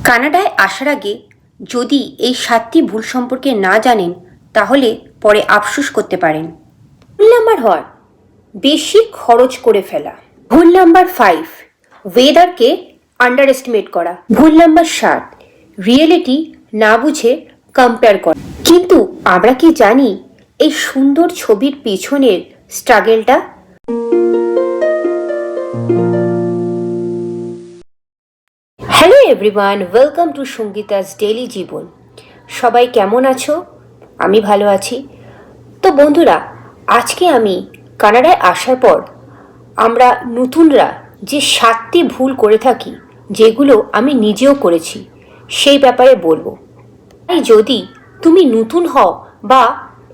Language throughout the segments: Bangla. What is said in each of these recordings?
কানাডায় আসার আগে যদি এই 7টি ভুল সম্পর্কে না জানেন তাহলে পরে আফসোস করতে পারেন। ভুল নাম্বার 1, বেশি খরচ করে ফেলা। ভুল নাম্বার 5, ওয়েদারকে আন্ডার এস্টিমেট করা। ভুল নাম্বার 7, রিয়েলিটি না বুঝে কম্পেয়ার করা। কিন্তু আমরা কি জানি এই সুন্দর ছবির পেছনের স্ট্রাগলটা? Hello everyone, welcome to Sangeeta's daily জীবন। সবাই কেমন আছো? আমি ভালো আছি। তো বন্ধুরা, আজকে আমি কানাডায় আসার পর আমরা নতুনরা যে 7টি ভুল করে থাকি, যেগুলো আমি নিজেও করেছি, সেই ব্যাপারে বলবো। তাই যদি তুমি নতুন হও বা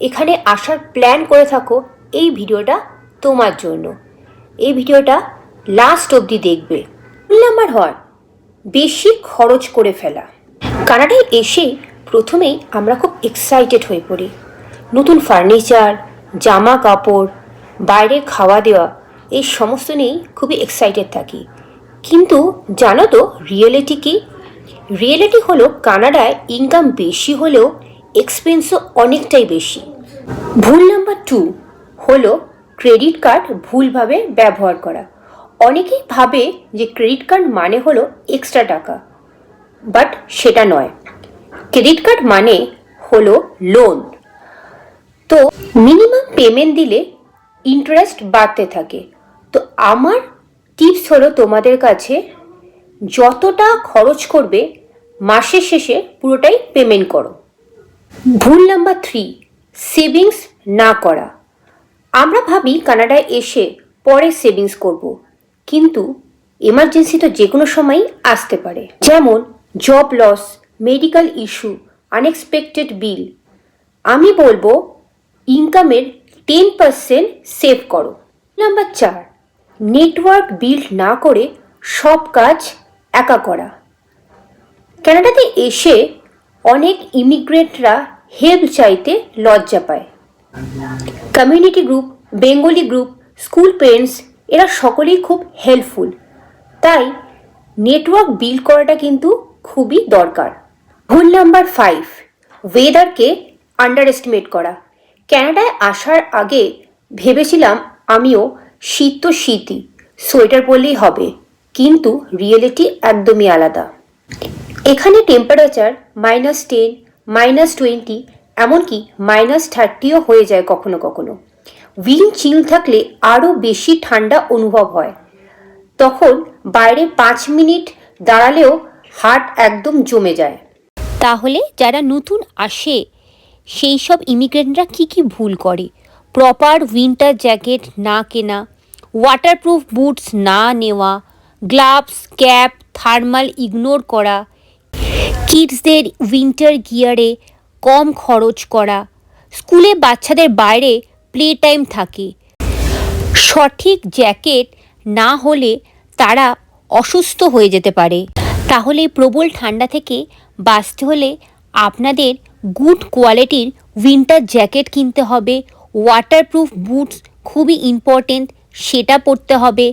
এখানে আসার প্ল্যান করে থাকো, এই ভিডিওটা তোমার জন্য। এই ভিডিওটা লাস্ট অবধি দেখবে। ভুল নাম্বার 1, বেশি খরচ করে ফেলা। কানাডায় এসে প্রথমেই আমরা খুব এক্সাইটেড হয়ে পড়ি। নতুন ফার্নিচার, জামা কাপড়, বাইরে খাওয়া দেওয়া, এই সমস্ত নিয়েই খুবই এক্সাইটেড থাকি। কিন্তু জানো তো রিয়েলিটি কি? রিয়েলিটি হলো কানাডায় ইনকাম বেশি হলেও এক্সপেন্সও অনেকটাই বেশি। ভুল নাম্বার 2 হলো ক্রেডিট কার্ড ভুলভাবে ব্যবহার করা। অনেকেই ভাবে যে ক্রেডিট কার্ড মানে হলো এক্সট্রা টাকা, বাট সেটা নয়। ক্রেডিট কার্ড মানে হলো লোন। তো মিনিমাম পেমেন্ট দিলে ইন্টারেস্ট বাড়তে থাকে। তো আমার টিপস হলো তোমাদের কাছে, যতটা খরচ করবে মাসের শেষে পুরোটাই পেমেন্ট করো। ভুল নাম্বার 3, সেভিংস না করা। আমরা ভাবি কানাডায় এসে পরে সেভিংস করব, কিন্তু এমার্জেন্সি তো যে কোনো সময়ই আসতে পারে। যেমন job loss, medical issue, unexpected bill. আমি বলবো ইনকামের 10% সেভ করো। নাম্বার 4, নেটওয়ার্ক বিল্ড না করে সব কাজ একা করা। কানাডাতে এসে অনেক ইমিগ্রেন্টরা হেল্প চাইতে লজ্জা পায়। Community group, Bengali group, school parents, এরা সকলেই খুব হেল্পফুল। তাই নেটওয়ার্ক বিল্ড করাটা কিন্তু খুবই দরকার। ভুল নাম্বার 5, ওয়েদারকে আন্ডার এস্টিমেট করা। কানাডায় আসার আগে ভেবেছিলাম আমিও শীত তো শীতই, সোয়েটার পরলেই হবে, কিন্তু রিয়েলিটি একদমই আলাদা। এখানে টেম্পারেচার -10, -20, এমনকি -30ও হয়ে যায় কখনো কখনো। উইন্ড চিল থাকলে আরও বেশি ঠান্ডা অনুভব হয়। তখন বাইরে 5 মিনিট দাঁড়ালেও হার্ট একদম জমে যায়। তাহলে যারা নতুন আসে সেই সব ইমিগ্রেন্টরা কি ভুল করে? প্রপার উইন্টার জ্যাকেট না কেনা, ওয়াটারপ্রুফ বুটস না নেওয়া, গ্লাভস, ক্যাপ, থার্মাল ইগনোর করা, কিডসদের উইন্টার গিয়ারে কম খরচ করা, স্কুলে বাচ্চাদের বাইরে প্লে টাইম থাকে, সঠিক জ্যাকেট না হলে তারা অসুস্থ হয়ে যেতে পারে। তাহলে প্রবল ঠান্ডা থেকে বাঁচতে হলে আপনাদের গুড কোয়ালিটির উইন্টার জ্যাকেট কিনতে হবে। ওয়াটারপ্রুফ বুটস খুবই ইম্পর্টেন্ট, সেটা পরতে হবে।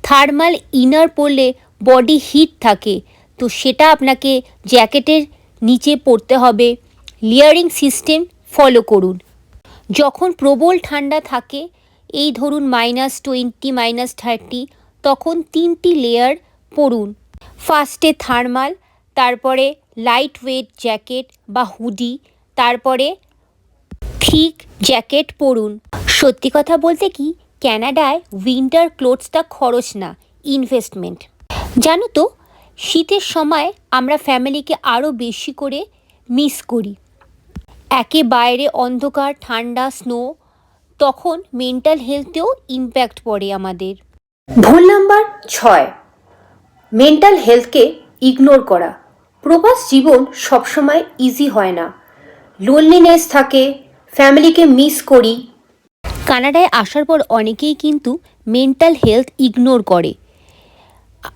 থার্মাল ইনার পরলে বডি হিট থাকে, তো সেটা আপনাকে জ্যাকেটের নিচে পরতে হবে। লেয়ারিং সিস্টেম ফলো করুন। যখন প্রবল ঠান্ডা থাকে, এই ধরুন -20, -30, তখন 3টি লেয়ার পরুন। ফার্স্টে থার্মাল, তারপরে লাইট ওয়েট জ্যাকেট বা হুডি, তারপরে থিক জ্যাকেট পরুন। সত্যি কথা বলতে কি, কানাডায় উইন্টার ক্লোথসটা খরচ না, ইনভেস্টমেন্ট। জানো তো, শীতের সময় আমরা ফ্যামিলিকে আরও বেশি করে মিস করি। একে বাইরে অন্ধকার, ঠান্ডা, স্নো, তখন মেন্টাল হেলথেও ইম্প্যাক্ট পড়ে আমাদের। ভুল নাম্বার 6, মেন্টাল হেলথকে ইগনোর করা। প্রবাস জীবন সবসময় ইজি হয় না, লোনলিনেস থাকে, ফ্যামিলিকে মিস করি। কানাডায় আসার পর অনেকেই কিন্তু মেন্টাল হেলথ ইগনোর করে।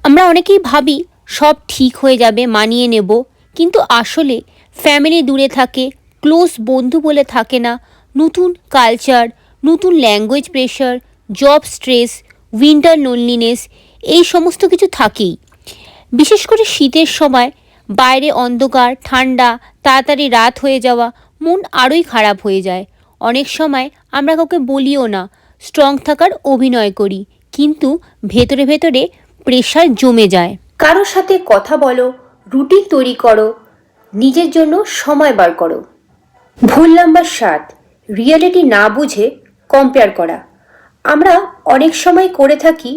আমরা অনেকেই ভাবি সব ঠিক হয়ে যাবে, মানিয়ে নেব, কিন্তু আসলে ফ্যামিলি দূরে থাকে, ক্লোজ বন্ধু বলে থাকে না, নতুন কালচার, নতুন language pressure, job stress, winter loneliness, এই সমস্ত কিছু থাকেই। বিশেষ করে শীতের সময় বাইরে অন্ধকার, ঠান্ডা, তাড়াতাড়ি রাত হয়ে যাওয়া, মন আরোই খারাপ হয়ে যায়। অনেক সময় আমরা কাউকে বলিও না, স্ট্রং থাকার অভিনয় করি, কিন্তু ভেতরে ভেতরে প্রেশার জমে যায়। কারোর সাথে কথা বলো, রুটিন তৈরি করো, নিজের জন্য সময় বার করো। ভুল নাম্বার 7, রিয়েলিটি না বুঝে কম্পেয়ার করা। আমরা অনেক সময় করে থাকি,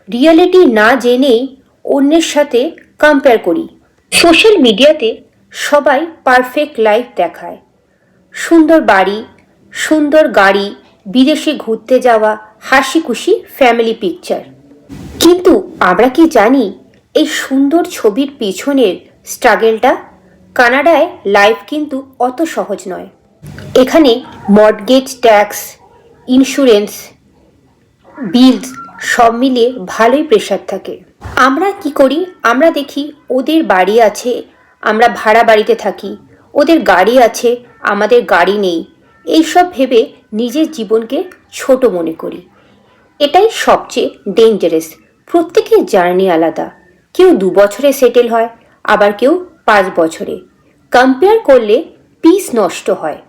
রিয়েলিটি না জেনেই অন্যের সাথে কম্পেয়ার করি। সোশ্যাল মিডিয়াতে সবাই পারফেক্ট লাইফ দেখায়, সুন্দর বাড়ি, সুন্দর গাড়ি, বিদেশে ঘুরতে যাওয়া, হাসি খুশি ফ্যামিলি পিকচার। কিন্তু আমরা কি জানি এই সুন্দর ছবির পেছনের স্ট্রাগেলটা? কানাডায় লাইফ কিন্তু অত সহজ নয়। এখানে মর্টগেজ, ট্যাক্স, ইন্স্যুরেন্স, বিলস সব মিলিয়ে ভালোই প্রেশার থাকে। আমরা কি করি? আমরা দেখি ওদের বাড়ি আছে, আমরা ভাড়া বাড়িতে থাকি, ওদের গাড়ি আছে, আমাদের গাড়ি নেই। এইসব ভেবে নিজের জীবনকে ছোট মনে করি। এটাই সবচেয়ে ডেঞ্জারাস। প্রত্যেকের জার্নি আলাদা। কেউ 2 বছরে সেটেল হয়, আবার কেউ 5 বছরে। কম্পেয়ার করলে পিস নষ্ট হয়,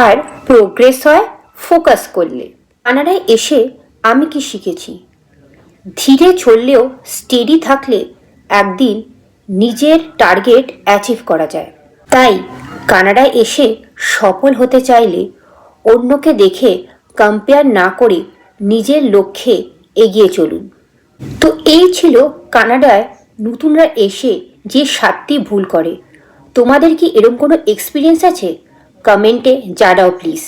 আর প্রোগ্রেস হয় ফোকাস করলে। কানাডায় এসে আমি কি শিখেছি? ধীরে চললেও স্টেডি থাকলে একদিন নিজের টার্গেট অ্যাচিভ করা যায়। তাই কানাডায় এসে সফল হতে চাইলে অন্যকে দেখে কম্পেয়ার না করে নিজের লক্ষ্যে এগিয়ে চলুন। তো এই ছিল কানাডায় নতুনরা এসে যে 7টি ভুল করে। তোমাদের কি এরকম কোনো এক্সপিরিয়েন্স আছে? কমেন্টে জানাও প্লিজ।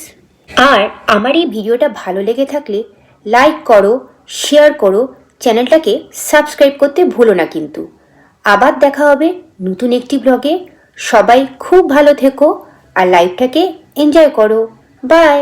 আর আমার এই ভিডিওটা ভালো লেগে থাকলে লাইক করো, শেয়ার করো, চ্যানেলটাকে সাবস্ক্রাইব করতে ভুলো না কিন্তু। আবার দেখা হবে নতুন একটি ব্লগে। সবাই খুব ভালো থেকো আর লাইফটাকে এনজয় করো। বাই।